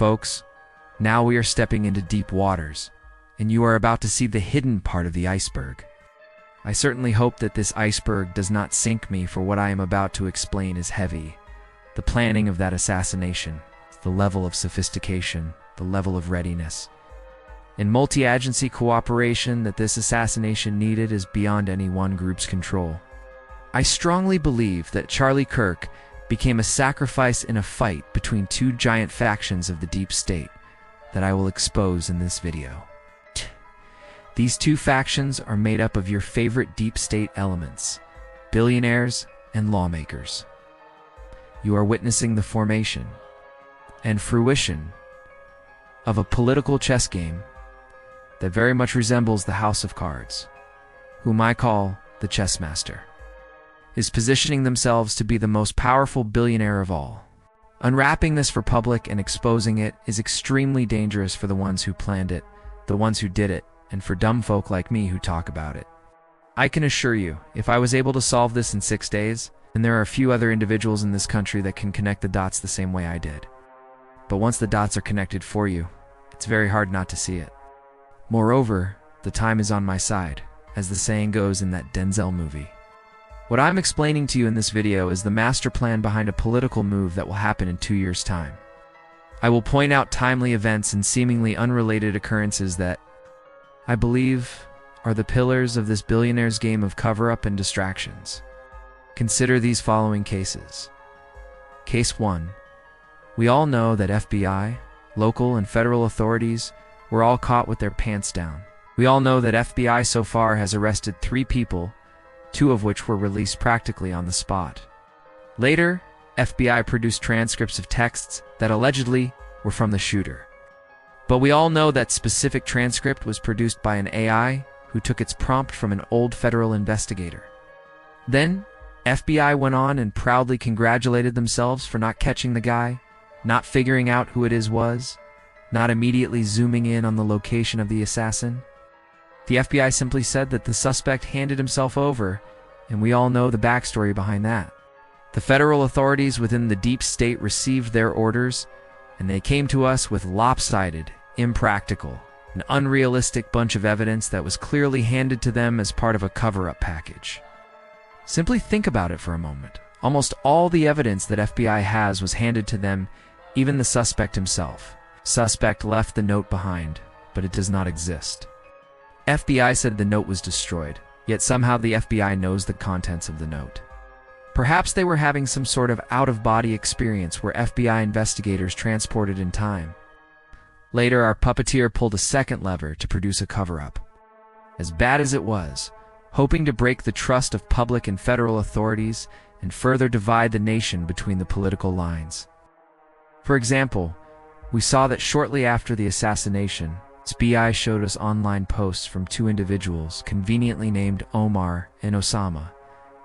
Folks, now we are stepping into deep waters, and you are about to see the hidden part of the iceberg. I certainly hope that this iceberg does not sink me, for what I am about to explain is heavy. The planning of that assassination, the level of sophistication, the level of readiness, and multi-agency cooperation that this assassination needed is beyond any one group's control. I strongly believe that Charlie Kirk became a sacrifice in a fight between two giant factions of the deep state that I will expose in this video. These two factions are made up of your favorite deep state elements, billionaires and lawmakers. You are witnessing the formation and fruition of a political chess game that very much resembles the House of Cards, whom I call the chess master, is positioning themselves to be the most powerful billionaire of all. Unwrapping this for public and exposing it is extremely dangerous for the ones who planned it, the ones who did it, and for dumb folk like me who talk about it. I can assure you, if I was able to solve this in 6 days, and there are a few other individuals in this country that can connect the dots the same way I did. But once the dots are connected for you, it's very hard not to see it. Moreover, the time is on my side, as the saying goes in that Denzel movie. What I'm explaining to you in this video is the master plan behind a political move that will happen in 2 years' time. I will point out timely events and seemingly unrelated occurrences that, I believe, are the pillars of this billionaire's game of cover-up and distractions. Consider these following cases. Case 1. We all know that FBI, local and federal authorities were all caught with their pants down. We all know that FBI so far has arrested 3 people, 2 of which were released practically on the spot. Later, FBI produced transcripts of texts that allegedly were from the shooter. But we all know that specific transcript was produced by an AI who took its prompt from an old federal investigator. Then, FBI went on and proudly congratulated themselves for not catching the guy, not figuring out who it was, not immediately zooming in on the location of the assassin. The FBI simply said that the suspect handed himself over, and we all know the backstory behind that. The federal authorities within the deep state received their orders, and they came to us with lopsided, impractical, and unrealistic bunch of evidence that was clearly handed to them as part of a cover-up package. Simply think about it for a moment. Almost all the evidence that FBI has was handed to them, even the suspect himself. Suspect left the note behind, but it does not exist. FBI said the note was destroyed, yet somehow the FBI knows the contents of the note. Perhaps they were having some sort of out-of-body experience where FBI investigators transported in time. Later, our puppeteer pulled a second lever to produce a cover-up. As bad as it was, hoping to break the trust of public and federal authorities and further divide the nation between the political lines. For example, we saw that shortly after the assassination, FBI showed us online posts from 2 individuals conveniently named Omar and Osama,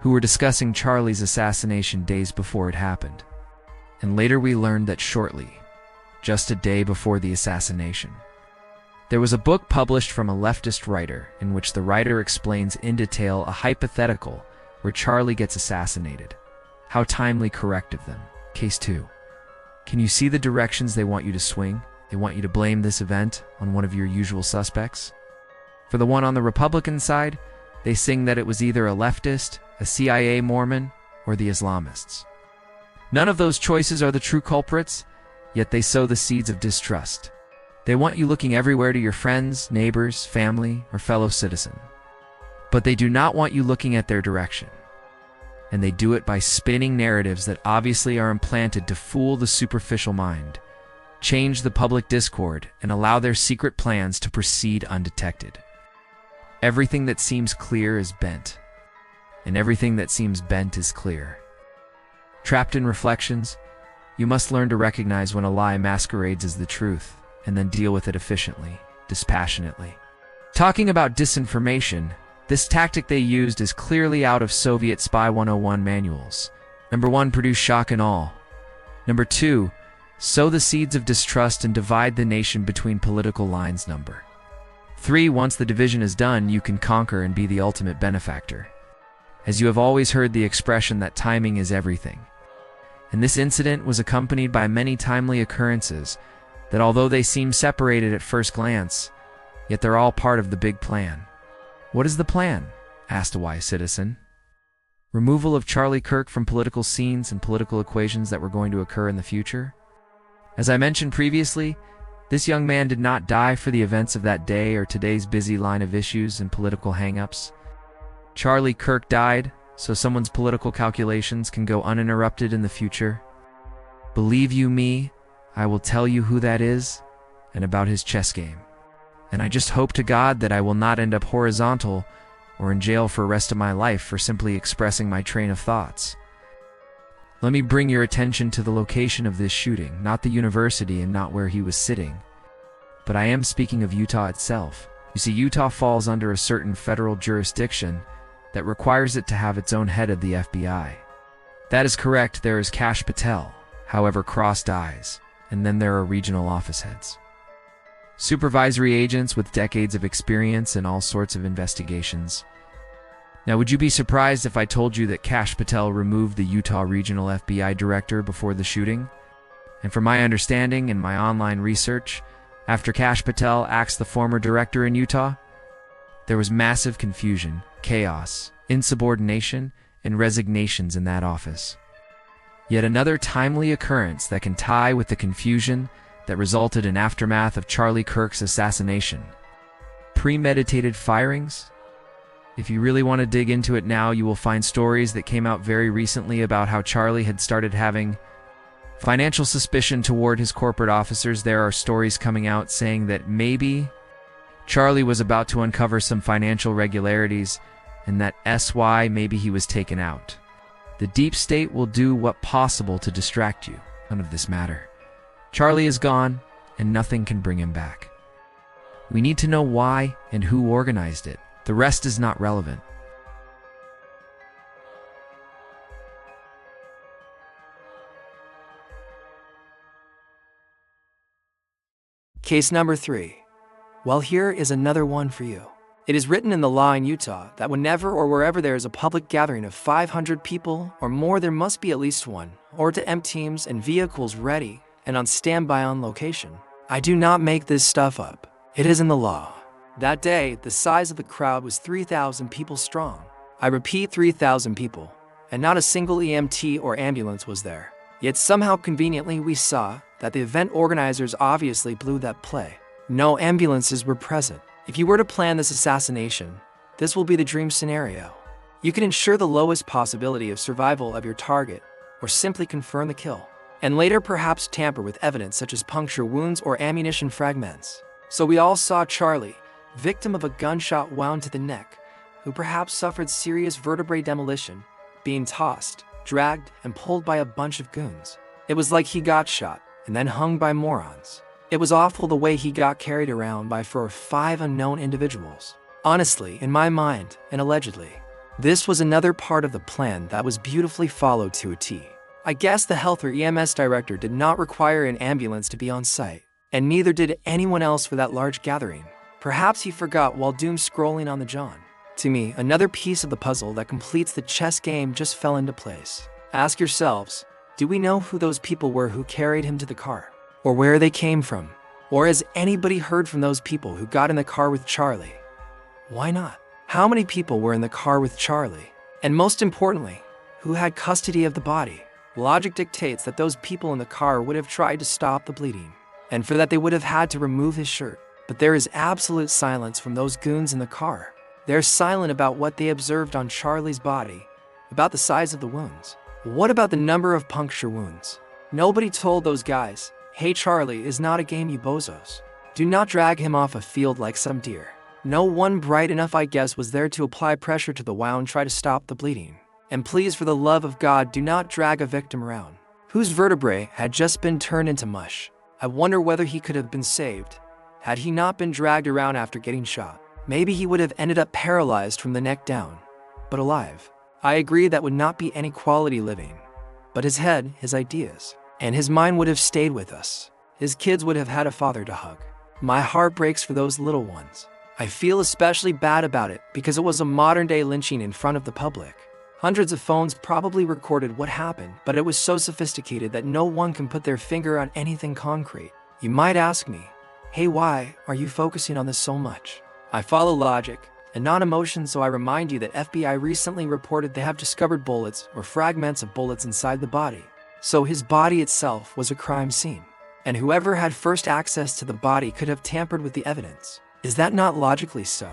who were discussing Charlie's assassination days before it happened. And later we learned that shortly, just a day before the assassination, there was a book published from a leftist writer in which the writer explains in detail a hypothetical where Charlie gets assassinated. How timely correct of them. Case 2. Can you see the directions they want you to swing? They want you to blame this event on one of your usual suspects. For the one on the Republican side, they sing that it was either a leftist, a CIA Mormon, or the Islamists. None of those choices are the true culprits, yet they sow the seeds of distrust. They want you looking everywhere to your friends, neighbors, family, or fellow citizen. But they do not want you looking at their direction. And they do it by spinning narratives that obviously are implanted to fool the superficial mind, change the public discord, and allow their secret plans to proceed undetected. Everything that seems clear is bent, and everything that seems bent is clear. Trapped in reflections, you must learn to recognize when a lie masquerades as the truth, and then deal with it efficiently, dispassionately. Talking about disinformation, this tactic they used is clearly out of Soviet Spy 101 manuals. Number 1, produce shock and awe. Number 2, sow the seeds of distrust and divide the nation between political lines. Number 3, once the division is done, you can conquer and be the ultimate benefactor. As you have always heard the expression that timing is everything. And this incident was accompanied by many timely occurrences, that although they seem separated at first glance, yet they're all part of the big plan. What is the plan? Asked a wise citizen. Removal of Charlie Kirk from political scenes and political equations that were going to occur in the future? As I mentioned previously, this young man did not die for the events of that day or today's busy line of issues and political hang-ups. Charlie Kirk died so someone's political calculations can go uninterrupted in the future. Believe you me, I will tell you who that is and about his chess game. And I just hope to God that I will not end up horizontal or in jail for the rest of my life for simply expressing my train of thoughts. Let me bring your attention to the location of this shooting, not the university and not where he was sitting. But I am speaking of Utah itself. You see, Utah falls under a certain federal jurisdiction that requires it to have its own head of the FBI. That is correct, there is Kash Patel, however crossed eyes, and then there are regional office heads. Supervisory agents with decades of experience in all sorts of investigations. Now, would you be surprised if I told you that Kash Patel removed the Utah Regional FBI Director before the shooting? And from my understanding and my online research, after Kash Patel axed the former director in Utah, there was massive confusion, chaos, insubordination, and resignations in that office. Yet another timely occurrence that can tie with the confusion that resulted in aftermath of Charlie Kirk's assassination. Premeditated firings? If you really want to dig into it now, you will find stories that came out very recently about how Charlie had started having financial suspicion toward his corporate officers. There are stories coming out saying that maybe Charlie was about to uncover some financial irregularities and that maybe he was taken out. The deep state will do what possible to distract you. None of this matter. Charlie is gone and nothing can bring him back. We need to know why and who organized it. The rest is not relevant. Case number 3. Well, here is another one for you. It is written in the law in Utah that whenever or wherever there is a public gathering of 500 people or more, there must be at least one or to M teams and vehicles ready and on standby on location. I do not make this stuff up. It is in the law. That day, the size of the crowd was 3,000 people strong. I repeat, 3,000 people, and not a single EMT or ambulance was there. Yet somehow conveniently we saw that the event organizers obviously blew that play. No ambulances were present. If you were to plan this assassination, this will be the dream scenario. You can ensure the lowest possibility of survival of your target, or simply confirm the kill, and later perhaps tamper with evidence such as puncture wounds or ammunition fragments. So we all saw Charlie, victim of a gunshot wound to the neck, who perhaps suffered serious vertebrae demolition, being tossed, dragged, and pulled by a bunch of goons. It was like he got shot and then hung by morons. It was awful the way he got carried around by 4 or 5 unknown individuals. Honestly, in my mind, and allegedly, this was another part of the plan that was beautifully followed to a T. I guess the health or EMS director did not require an ambulance to be on site, and neither did anyone else for that large gathering. Perhaps he forgot while doom scrolling on the John. To me, another piece of the puzzle that completes the chess game just fell into place. Ask yourselves, do we know who those people were who carried him to the car? Or where they came from? Or has anybody heard from those people who got in the car with Charlie? Why not? How many people were in the car with Charlie? And most importantly, who had custody of the body? Logic dictates that those people in the car would have tried to stop the bleeding, and for that they would have had to remove his shirt. But there is absolute silence from those goons in the car. They're silent about what they observed on Charlie's body, about the size of the wounds. What about the number of puncture wounds? Nobody told those guys, hey, Charlie is not a game, you bozos. Do not drag him off a field like some deer. No one bright enough, I guess, was there to apply pressure to the wound, try to stop the bleeding. And please, for the love of God, do not drag a victim around whose vertebrae had just been turned into mush. I wonder whether he could have been saved had he not been dragged around after getting shot. Maybe he would have ended up paralyzed from the neck down, but alive. I agree that would not be any quality living, but his head, his ideas, and his mind would have stayed with us. His kids would have had a father to hug. My heart breaks for those little ones. I feel especially bad about it because it was a modern-day lynching in front of the public. Hundreds of phones probably recorded what happened, but it was so sophisticated that no one can put their finger on anything concrete. You might ask me, hey, why are you focusing on this so much? I follow logic and not emotion, so I remind you that FBI recently reported they have discovered bullets or fragments of bullets inside the body. So his body itself was a crime scene. And whoever had first access to the body could have tampered with the evidence. Is that not logically so?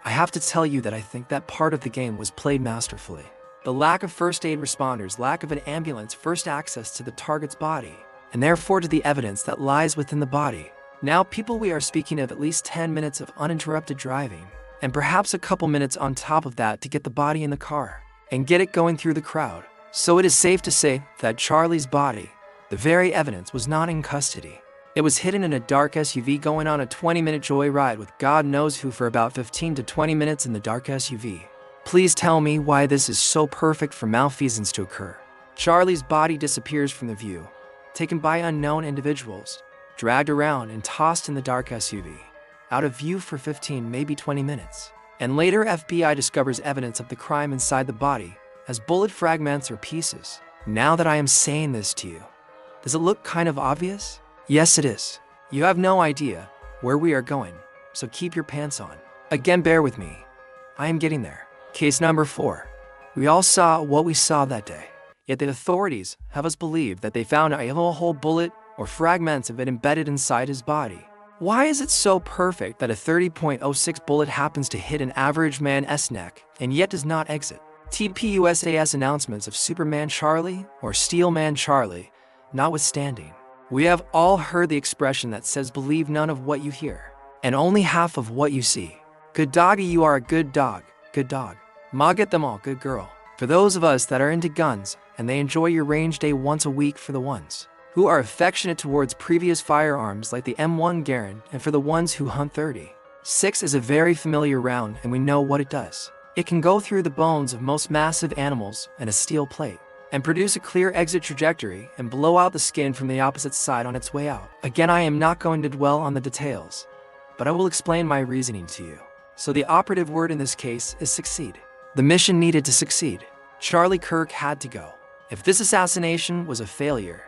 I have to tell you that I think that part of the game was played masterfully. The lack of first aid responders, lack of an ambulance, first access to the target's body, and therefore to the evidence that lies within the body. Now, people, we are speaking of at least 10 minutes of uninterrupted driving, and perhaps a couple minutes on top of that to get the body in the car and get it going through the crowd. So it is safe to say that Charlie's body, the very evidence, was not in custody. It was hidden in a dark SUV going on a 20-minute joyride with God knows who for about 15 to 20 minutes in the dark SUV. Please tell me why this is so perfect for malfeasance to occur. Charlie's body disappears from the view, taken by unknown individuals, dragged around and tossed in the dark SUV, out of view for 15, maybe 20 minutes. And later FBI discovers evidence of the crime inside the body as bullet fragments or pieces. Now that I am saying this to you, does it look kind of obvious? Yes, it is. You have no idea where we are going, so keep your pants on. Again, bear with me. I am getting there. Case number 4. We all saw what we saw that day, yet the authorities have us believe that they found a whole bullet or fragments of it embedded inside his body. Why is it so perfect that a 30.06 bullet happens to hit an average man's neck and yet does not exit? TPUSA's announcements of Superman Charlie or Steel Man Charlie notwithstanding, we have all heard the expression that says believe none of what you hear and only half of what you see. Good doggy, you are a good dog, good dog. Ma, get them all, good girl. For those of us that are into guns and they enjoy your range day once a week, for the ones who are affectionate towards previous firearms like the M1 Garand, and for the ones who hunt 30.6 is a very familiar round and we know what it does. It can go through the bones of most massive animals and a steel plate and produce a clear exit trajectory and blow out the skin from the opposite side on its way out. Again, I am not going to dwell on the details, but I will explain my reasoning to you. So the operative word in this case is succeed. The mission needed to succeed. Charlie Kirk had to go. If this assassination was a failure,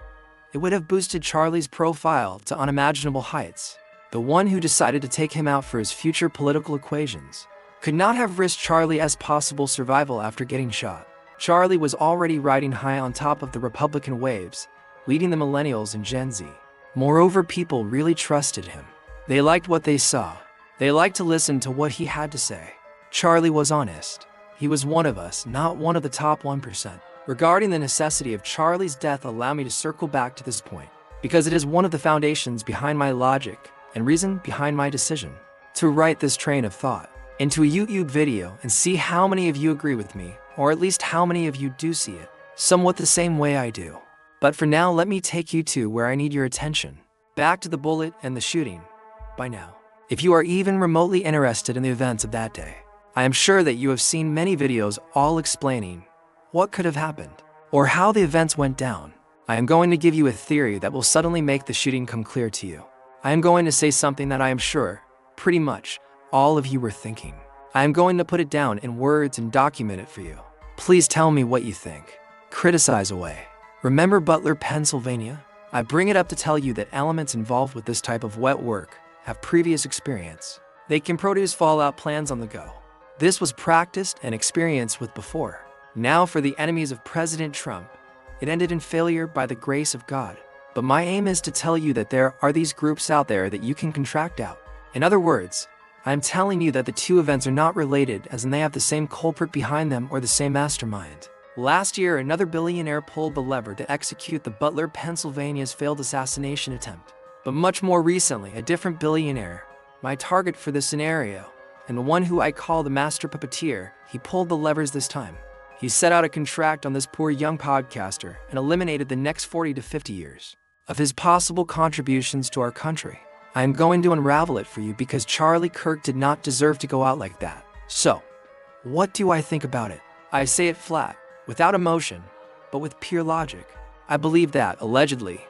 it would have boosted Charlie's profile to unimaginable heights. The one who decided to take him out for his future political equations could not have risked Charlie's possible survival after getting shot. Charlie was already riding high on top of the Republican waves, leading the millennials and Gen Z. Moreover, people really trusted him. They liked what they saw. They liked to listen to what he had to say. Charlie was honest. He was one of us, not one of the top 1%. Regarding the necessity of Charlie's death, allow me to circle back to this point, because it is one of the foundations behind my logic and reason behind my decision to write this train of thought into a YouTube video and see how many of you agree with me, or at least how many of you do see it somewhat the same way I do. But for now, let me take you to where I need your attention. Back to the bullet and the shooting. By now, if you are even remotely interested in the events of that day, I am sure that you have seen many videos all explaining what could have happened or how the events went down. I am going to give you a theory that will suddenly make the shooting come clear to you. I am going to say something that I am sure, pretty much, all of you were thinking. I am going to put it down in words and document it for you. Please tell me what you think. Criticize away. Remember Butler, Pennsylvania? I bring it up to tell you that elements involved with this type of wet work have previous experience. They can produce fallout plans on the go. This was practiced and experienced with before. Now for the enemies of President Trump, it ended in failure by the grace of God. But my aim is to tell you that there are these groups out there that you can contract out. In other words, I'm telling you that the two events are not related, as in they have the same culprit behind them or the same mastermind. Last year, another billionaire pulled the lever to execute the Butler, Pennsylvania's failed assassination attempt. But much more recently, a different billionaire, my target for this scenario, and the one who I call the master puppeteer, he pulled the levers this time. He set out a contract on this poor young podcaster and eliminated the next 40 to 50 years of his possible contributions to our country. I am going to unravel it for you because Charlie Kirk did not deserve to go out like that. So, what do I think about it? I say it flat, without emotion, but with pure logic. I believe that, allegedly,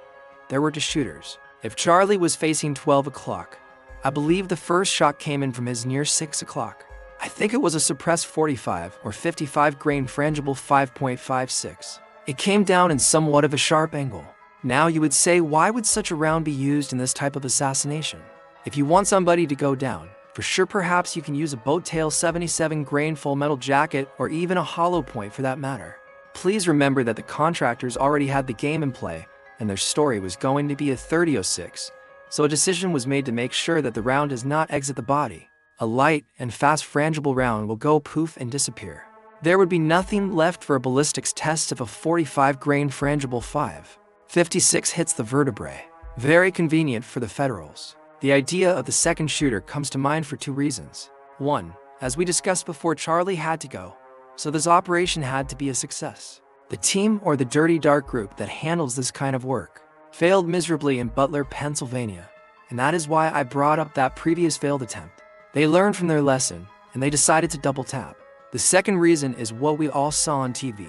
there were two shooters. If Charlie was facing 12 o'clock, I believe the first shot came in from his near 6 o'clock. I think it was a suppressed 45 or 55 grain frangible 5.56. It came down in somewhat of a sharp angle. Now you would say, why would such a round be used in this type of assassination? If you want somebody to go down, for sure perhaps you can use a boat tail 77 grain full metal jacket or even a hollow point for that matter. Please remember that the contractors already had the game in play and their story was going to be a 30-06, so a decision was made to make sure that the round does not exit the body. A light and fast frangible round will go poof and disappear. There would be nothing left for a ballistics test if a 45 grain frangible 5.56 hits the vertebrae. Very convenient for the federals. The idea of the second shooter comes to mind for two reasons. One, as we discussed before, Charlie had to go, so this operation had to be a success. The team or the dirty dark group that handles this kind of work failed miserably in Butler, Pennsylvania, and that is why I brought up that previous failed attempt. They learned from their lesson, and they decided to double tap. The second reason is what we all saw on TV.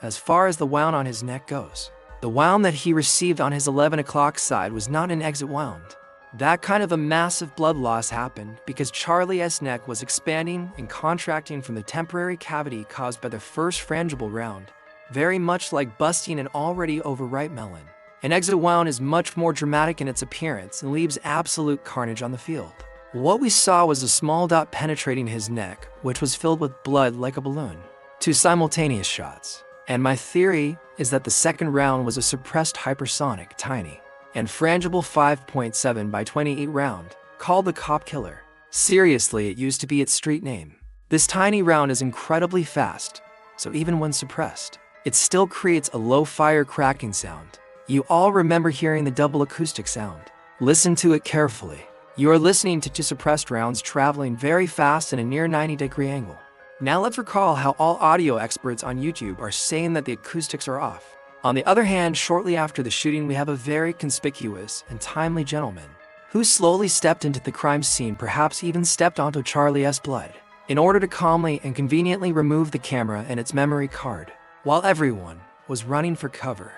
As far as the wound on his neck goes, the wound that he received on his 11 o'clock side was not an exit wound. That kind of a massive blood loss happened because Charlie's neck was expanding and contracting from the temporary cavity caused by the first frangible round, very much like busting an already overripe melon. An exit wound is much more dramatic in its appearance and leaves absolute carnage on the field. What we saw was a small dot penetrating his neck, which was filled with blood like a balloon. Two simultaneous shots. And my theory is that the second round was a suppressed hypersonic, tiny, and frangible 5.7 by 28 round, called the Cop Killer. Seriously, it used to be its street name. This tiny round is incredibly fast, so even when suppressed, it still creates a low fire cracking sound. You all remember hearing the double acoustic sound. Listen to it carefully. You are listening to two suppressed rounds traveling very fast in a near 90-degree angle. Now let's recall how all audio experts on YouTube are saying that the acoustics are off. On the other hand, shortly after the shooting, we have a very conspicuous and timely gentleman who slowly stepped into the crime scene, perhaps even stepped onto Charlie's blood, in order to calmly and conveniently remove the camera and its memory card. While everyone was running for cover,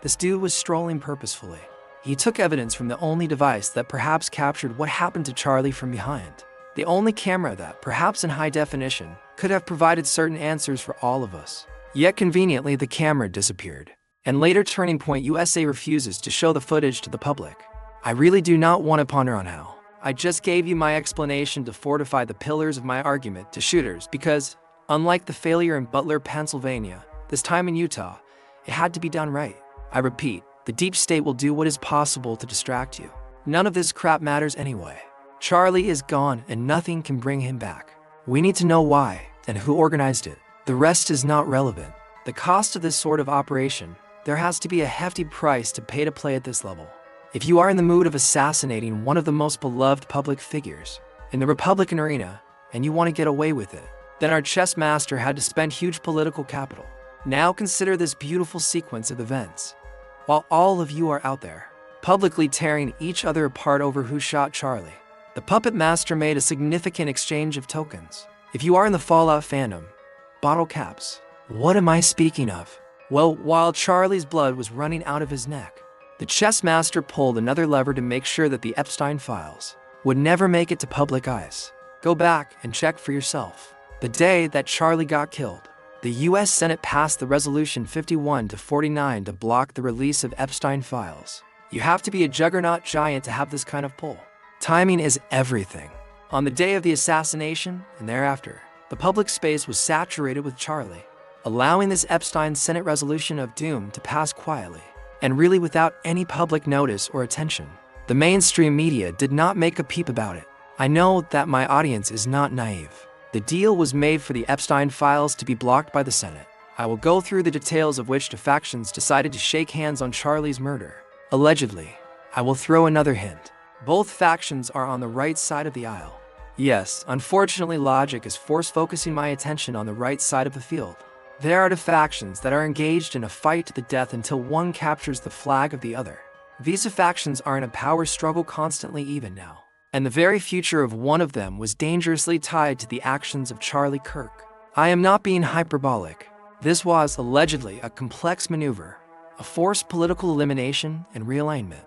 this dude was strolling purposefully. He took evidence from the only device that perhaps captured what happened to Charlie from behind. The only camera that, perhaps in high definition, could have provided certain answers for all of us. Yet conveniently, the camera disappeared. And later, Turning Point USA refuses to show the footage to the public. I really do not want to ponder on how. I just gave you my explanation to fortify the pillars of my argument to shooters because, unlike the failure in Butler, Pennsylvania, this time in Utah, it had to be done right. I repeat, the deep state will do what is possible to distract you. None of this crap matters anyway. Charlie is gone and nothing can bring him back. We need to know why and who organized it. The rest is not relevant. The cost of this sort of operation, there has to be a hefty price to pay to play at this level. If you are in the mood of assassinating one of the most beloved public figures in the Republican arena and you want to get away with it, then our chess master had to spend huge political capital. Now consider this beautiful sequence of events. While all of you are out there, publicly tearing each other apart over who shot Charlie, the puppet master made a significant exchange of tokens. If you are in the Fallout fandom, bottle caps. What am I speaking of? Well, while Charlie's blood was running out of his neck, the chess master pulled another lever to make sure that the Epstein files would never make it to public eyes. Go back and check for yourself. The day that Charlie got killed, the US Senate passed the Resolution 51-49 to block the release of Epstein files. You have to be a juggernaut giant to have this kind of pull. Timing is everything. On the day of the assassination and thereafter, the public space was saturated with Charlie, allowing this Epstein Senate resolution of doom to pass quietly, and really without any public notice or attention. The mainstream media did not make a peep about it. I know that my audience is not naive. The deal was made for the Epstein files to be blocked by the Senate. I will go through the details of which the factions decided to shake hands on Charlie's murder. Allegedly, I will throw another hint. Both factions are on the right side of the aisle. Yes, unfortunately, logic is focusing my attention on the right side of the field. There are the factions that are engaged in a fight to the death until one captures the flag of the other. These factions are in a power struggle constantly even now, and the very future of one of them was dangerously tied to the actions of Charlie Kirk. I am not being hyperbolic. This was allegedly a complex maneuver, a forced political elimination and realignment.